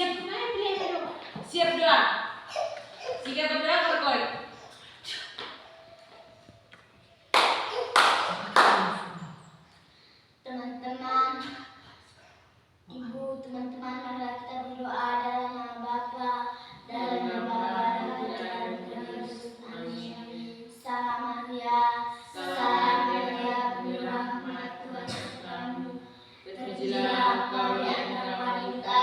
Siap kemana pilih dulu? Siap doa. Jika berdoa berkoi. Teman-teman, Ibu, teman-teman, marilah kita berdoa dalam nama Bapa, dalam nama Bapa dan Putra dan Roh Kudus. Amin. Salam Maria, penuh rahmat, Tuhan sertamu. Terpujilah engkau di antara wanita,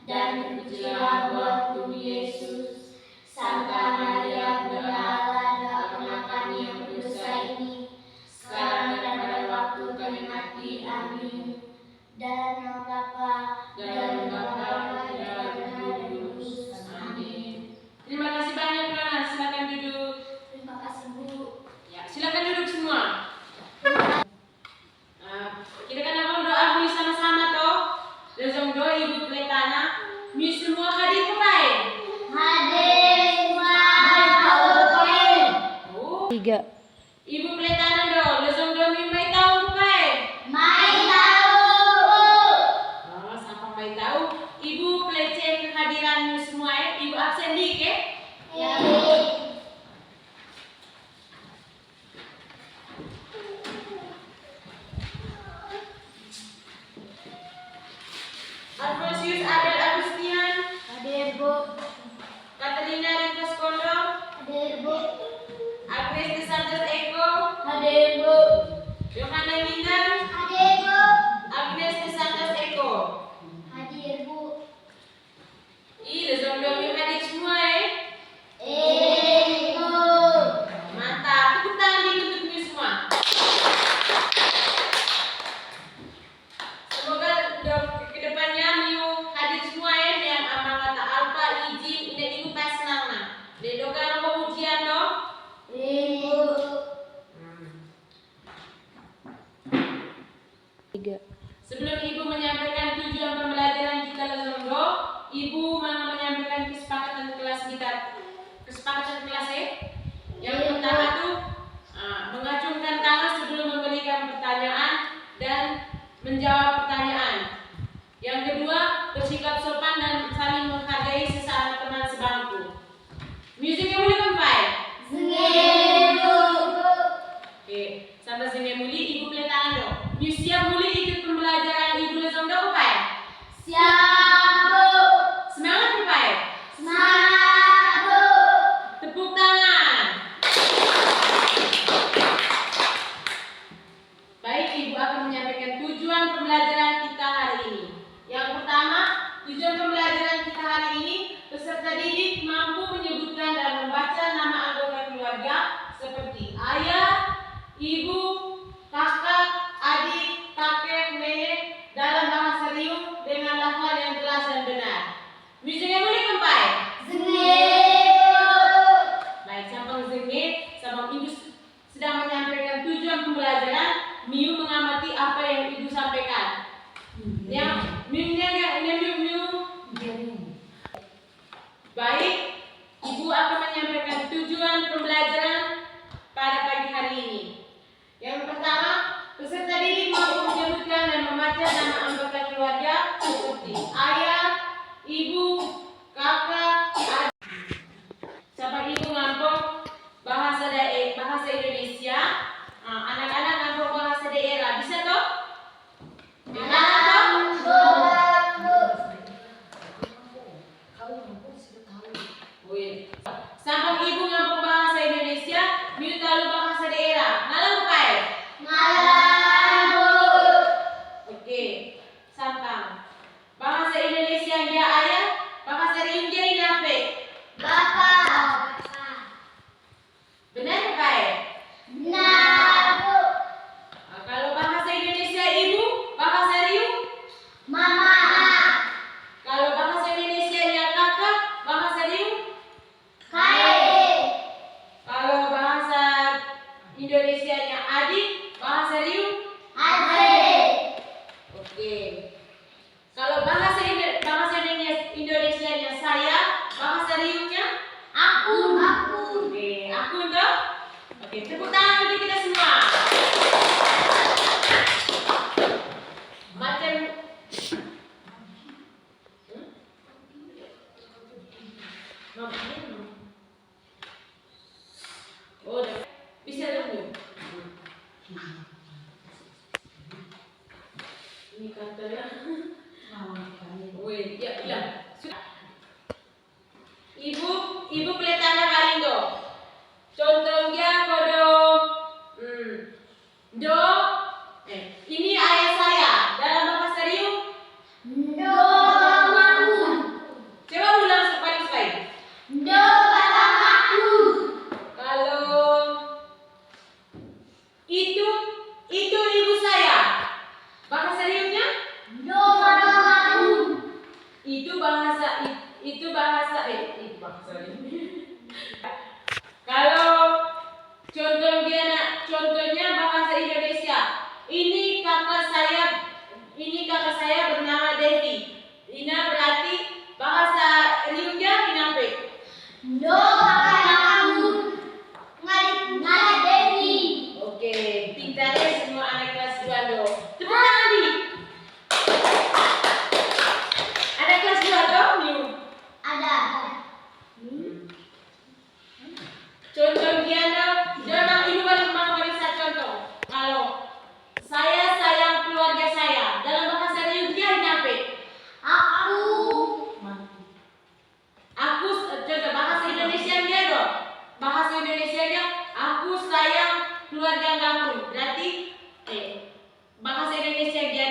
dan terpujilah buah tubuh Yesus. Santa Maria, Bunda Allah, doakanlah kami yang berdosa ini, sekarang dan pada waktu kami mati. Amin. Dalam nama Bapa, dalam nama Bapa dan Putra dan Roh Kudus. Amin. Terima kasih banyak Nona. Silakan duduk. Terima kasih Bu. Ya, silakan duduk semua. Kita kan abang doa boleh sama-sama toh. Rezong doa Ibu Pletana. Mi semua hadir pakai. Hadir semua. Oh. 3. Ibu Pletana do. Rezong doa mi mai tahu pakai. Mai tahu. Oh, sampai mai tahu. Ibu pelece kehadiranmu semua ya. Ibu absen dikit. Ya. Alfonsius Abel Agustian, Hadir Bu. Katerina Rentas Kondo, Hadir Bu. Agnes de Santos Eko, Hadir Bu. Yohana Linda, Hadir Bu. Agnes de Santos Eko. Hadir Bu. Rezong doa mi hadir semua ya. Bu. Mantap, tepuk tangan dulu untuk mi semua. Semoga kedepannya Miu hadir semua ya yang amanat alfa izin ina ibu pas nana. Dedokan mau ujian do. Bu. 3. Sebelum ibu menyampaikan tujuan pembelajaran kita Lezongdo, ibu mau menyampaikan kesepakatan kelas kita. Kesepakatan kelas ya. Yang pertama tuh mengacungkan tangan sebelum memberikan pertanyaan dan menjawab pertanyaan. Yang kedua, bersikap sopan dan saling menghargai sesama teman sebangku. Musiknya boleh sampai? Bu. Oke, sampai sini muli ibu boleh tangan dong. Siap muli ikut pembelajaran ibu Lezongdo apa ya? Siap Bu. Semangat apa ya? Semangat Bu. Tepuk tangan. Baik, ibu akan menyampaikan tujuan pembelajaran kita hari ini. Yang pertama, tujuan pembelajaran kita hari ini, peserta didik mampu menyebutkan dan membaca nama anggota keluarga seperti ayah, ibu, kakak, adik, kakek, nenek dalam bahasa Riau dengan lafal yang jelas dan benar. Musiknya boleh kempai? Baik, Sabang Zengit, Sabang Ibu sedang menyampaikan tujuan pembelajaran. Miu mengamati apa yang Ibu sampaikan. Yang Miu. Baik, Ibu akan menyampaikan tujuan pembelajaran pada pagi hari ini. Yang pertama, peserta didik mampu menyebutkan dan membaca nama anggota keluarga seperti ayah, ibu, kakak, adik. Siapa ibu ngampung bahasa Indonesia, anak-anak ngampung bahasa daerah, bisa toh? Bisa toh? Sampai ibu ngampung bahasa Indonesia, Miu tahu bahasa daerah. Ngalang apa ya? Oke, Sampang. Bahasa Indonesia dia ayah, bahasa Riau dia apa? Benar apa ya? Kalau bahasa Indonesia ibu, bahasa Riau. Kalau bahasa Indonesia dia kakak, bahasa Riau. Kalau bahasa Indonesia-nya adik, bahasa Riau. Oke. Kalau bahasa Indonesia-nya saya, bahasa Riau-nya oke, aku toh. Oke, tepuk tangan untuk kita semua. Macam Oh, udah. Bisa dulu. Ini katanya. Wih, ya bilang. Ibu kelihatannya Kalindo. Contohnya kodo do. Ini ayah saya. Dalam bahasa Riau. Do bapakku. Coba ulang sekali. Do bapakku. Kalau itu ibu saya. Bahasa Riau-nya? Do bapakku. Itu bahasa Kalau contohnya bahasa Indonesia. Ini kakak saya bernama Devi. Ini berarti bahasa Riau-nya kenapa? Do bapakku. Ngarit Devi. Oke, pintarnya semua anak kelas 2 do. Tepuk tangan di. Ada kelas 2 do? Ada. Contoh Giano, jangan ibu balik saya contoh. Kalau saya sayang keluarga saya, dalam bahasa Riau dia nyampe. Aku contoh bahasa Indonesia dia dong. Bahasa Indonesia dia, aku sayang keluarga kamu. Berarti bahasa Indonesia dia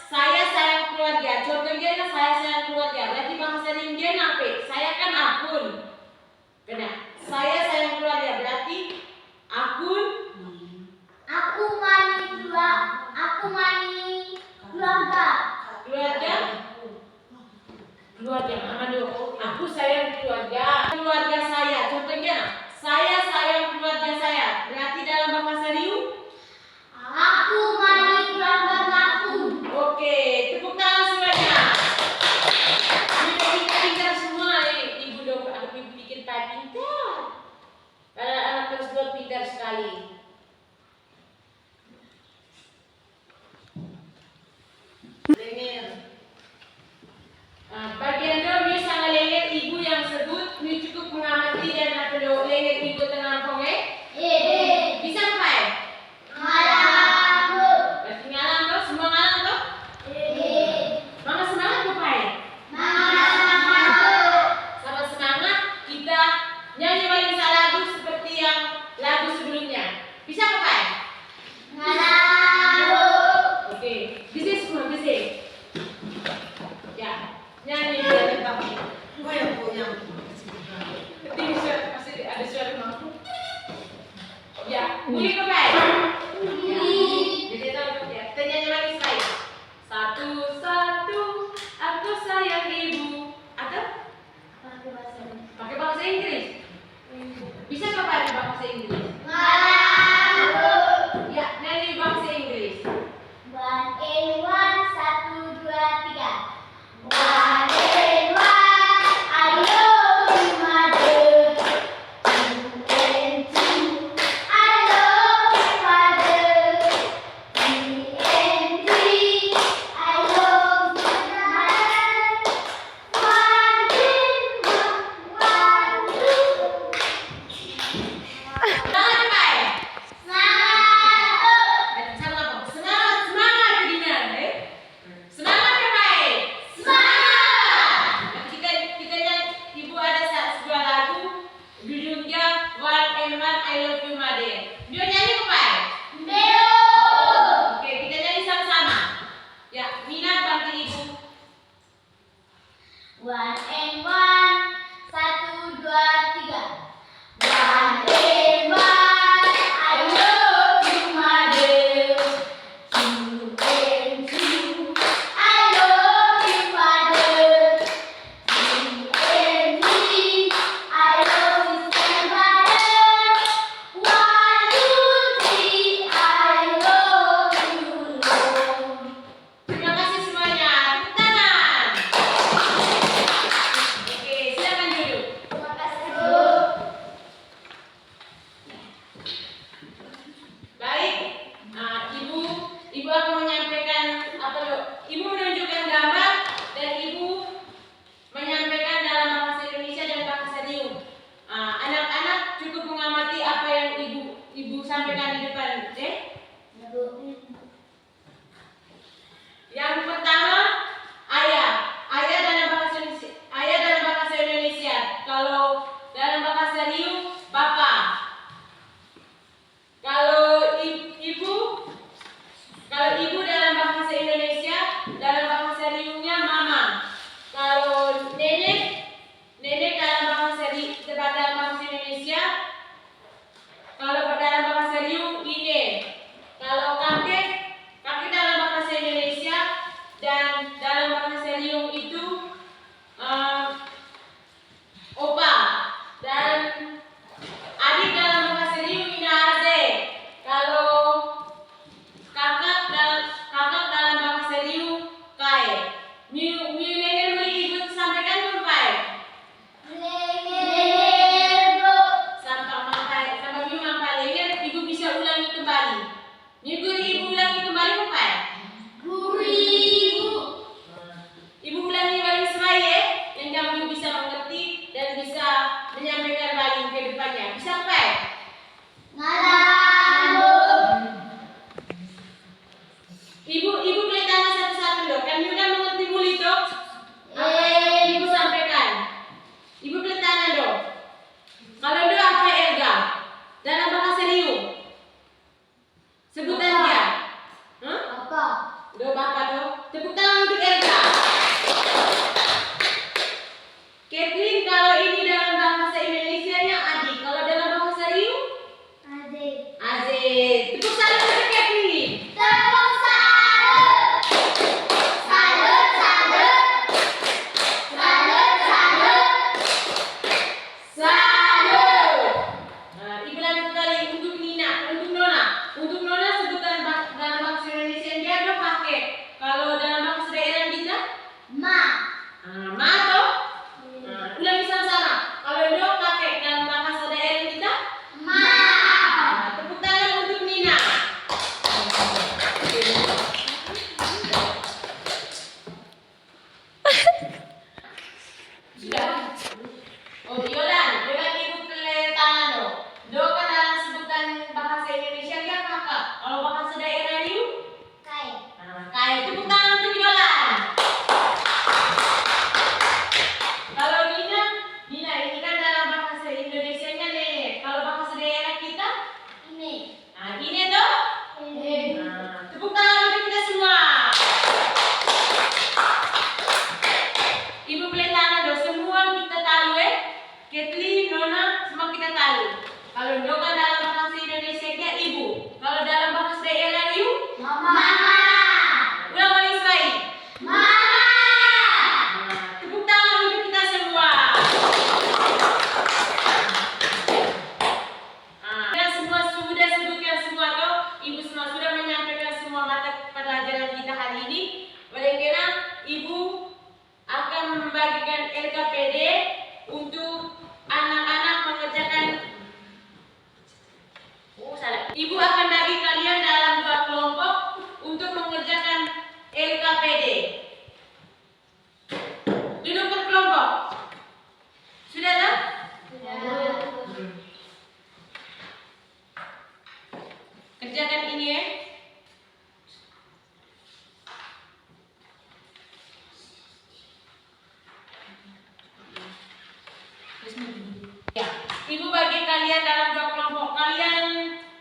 saya sayang keluarga. Contoh dia saya sayang keluarga. Berarti bahasa Riau dia nyampe. Saya kan akun. Kena. Saya sayang keluarga. Berarti akun. Aku mani keluarga. Keluarga mana dulu? Aku sayang keluarga saya. Contohnya, saya sayang keluarga saya. Berarti dalam bahasa Riau? Aku mani keluarga aku. Oke, tepuk tangan semuanya. Ini pintar semua ibu dong. Aku bikin pintar. Anak kelas 2 pintar sekali. Dengar. Bagian dulu sangat leher ibu yang sebut, ini cukup mengamati dan apa dulu leher ibu tengah pong bisa apa ya? Ngalang. Berarti ngalang tuh, semua ngalang tuh? Mama semangat apa ya? Sama semangat kita nyanyi balik lagu seperti yang lagu sebelumnya. Bisa apa ya? Oke, bisa semua bisa. Ya, nyanyi biar tetap. Ini masih ada suara mampu. Ya, bunyi apa ya? Jadi tahu ya. Kita nyanyi lagi sekali. Satu, aku sayang ibu. Atau pakai bahasa Inggris? Bisa nggak pakai bahasa Inggris? Ya, nyanyi bahasa Inggris. 1 and 1, 1, 2, 3. 1 and 1, I love you, mother. 2 and 2, I love you, father. 3 and 3, I love you, mother. 1 and 1, 2. Semangat apa ya? Semangat. Semangat gimana? Semangat apa ya? Semangat. Kita nyanyi, ibu ada sebuah lagu judulnya 1 and 1 I love you mother. Dia nyanyi apa ya? Beo. Oke, kita nyanyi sama-sama. Ya, Mina bantu ibu. 1 and 1, 1, 2, 3. 1 and 1, I love you, mother. 2 and 2, I love you, father. 3 and 3, I love you, stepmother. 1, 2, 3, I love you, Lord. Terima kasih semuanya. Tepuk tangan. Sampai. Ibu boleh tanya satu-satu loh. Kan you kan mengerti muli toh? Apa yang ibu sampaikan? Ibu boleh tanya dong. Kalau do apa Elga? Dalam bahasa Riau. Sebutan dia. Hah? Do bapak do. Tepuk tangan untuk Elga. Kathleen, kalau ini dalam bahasa Indonesianya adik. Kalau dalam bahasa Riau? Adik. Tepuk tangan untuk Kathleen. Salut. Nah, ibu lanjut kali untuk Nina, untuk Nona. Untuk Nona sebutan dalam bahasa Indonesia dia ada pakai. Kalau dalam bahasa daerah kita? Ma toh? Udah bisa sama. Kalau do pakai dalam bahasa daerah kita? Tepuk tangan untuk Nina. Sudah. Oh, Yolan ibu boleh tangan do. Do kan dalam sebutan bahasa Indonesia dia kakak. Kalau bahasa daerah Riau? Kai. Tepuk tangan untuk Yolan. Kalau Nina ini kan dalam bahasa Indonesianya nenek. Kalau bahasa daerah kita? Ini toh? Tepuk tangan untuk kita semua. Ibu boleh tanya dong, semua kita tahu Kathleen, Nona, semua kita tahu. Kalau do kan dalam bahasa Indonesia dia ibu. Kalau dalam bahasa daerah Riau? Ulang balik sekali. Tepuk tangan untuk kita semua. Kita semua sudah sebutkan semua toh. Ibu semua sudah menyampaikan semua mata pelajaran kita hari ini. Bagaimana ibu akan membagikan LKPD untuk anak-anak mengerjakan. Ibu akan bagi kalian dalam 2 kelompok untuk mengerjakan LKPD. Duduk berkelompok. Sudah tak? Kerjakan ini ya. Ibu bagi kalian dalam 2 kelompok. Kalian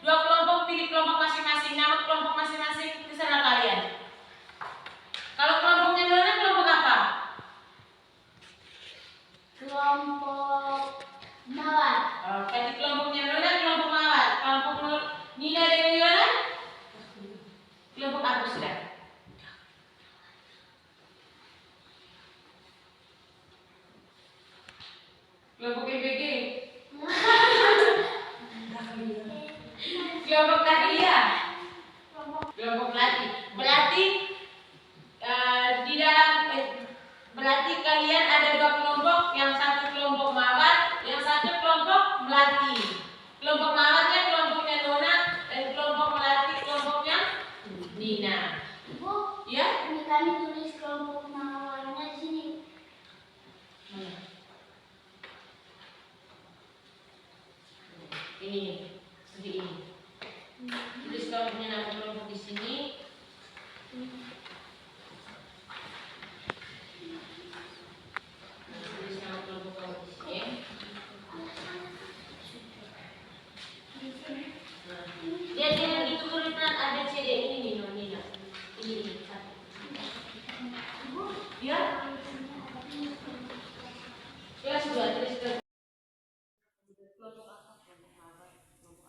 2 kelompok pilih kelompok masing-masing. Nama kelompok masing-masing terserah kalian. Kalau kelompoknya Nona, kelompok apa? Berarti kelompoknya Nona kelompok mawar. Kelompok Nina dan Yola kelompok apa sudah? Kelompok EBG. Kelompok Tahlia. Kelompok Melati. Berarti kalian ada 2 kelompok, yang satu kelompok mawar, yang satu kelompok melati. Kelompok mawarnya kelompoknya Nona dan kelompok melati kelompoknya Nina. Ya? Kami tulis kelompok mawarnya di sini. Ini seperti ini. Tulis kelompoknya nama kelompok di sini. Tulis nama kelompok kamu di sini. Lihat dengan itu urutan ada CD ini Nina. Ini satu. Ya? Ya sudah tulis kelompok apa? Kelompok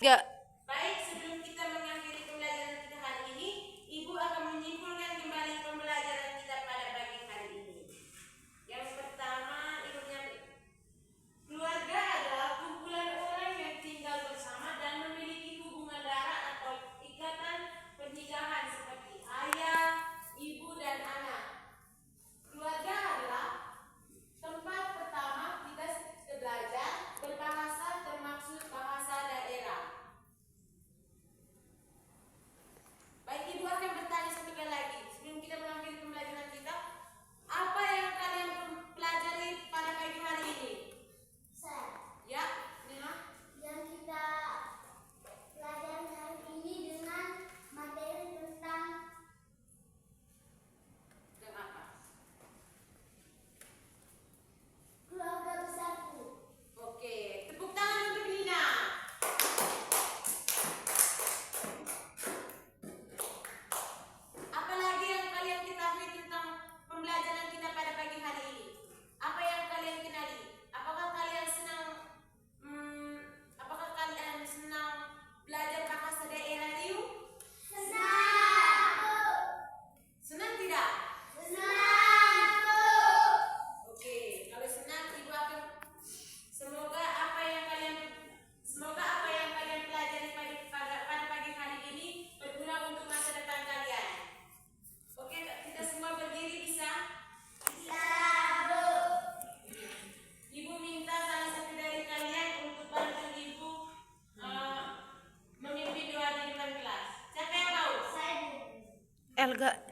Gak. Baik, sebelum kita mengakhiri pembelajaran kita hari ini, Ibu akan menyimpulkan kembali pembelajaran kita pada pagi hari ini. Yang pertama, Ibu nyampe. Keluarga adalah kumpulan orang yang tinggal bersama dan memiliki hubungan darah atau ikatan pernikahan seperti ayah, ibu, dan anak. Keluarga adalah tempat pertama kita belajar berbahasa termasuk bahasa daerah. Baik, Ibu akan bertanya satu kali lagi sebelum kita mengakhiri pembelajaran kita. Apa yang kalian pelajari pada pagi hari ini? Ya, Nina. Yang kita pelajari hari ini dengan materi tentang apa? keluarga besarku. Oke, tepuk tangan untuk Nina. Apa lagi yang kalian ketahui tentang pembelajaran kita pada pagi hari ini? Apa yang kalian kenali? Apakah kalian senang belajar bahasa daerah Riu? Senang tidak? Oke, kalau senang Ibu akan semoga apa yang kalian pelajari pada pagi hari ini berguna untuk masa depan kalian. Oke, kita semua berdiri bisa? Ibu minta salah satu dari kalian untuk bantu Ibu memimpin doa di depan kelas. Siapa yang mau? Elga.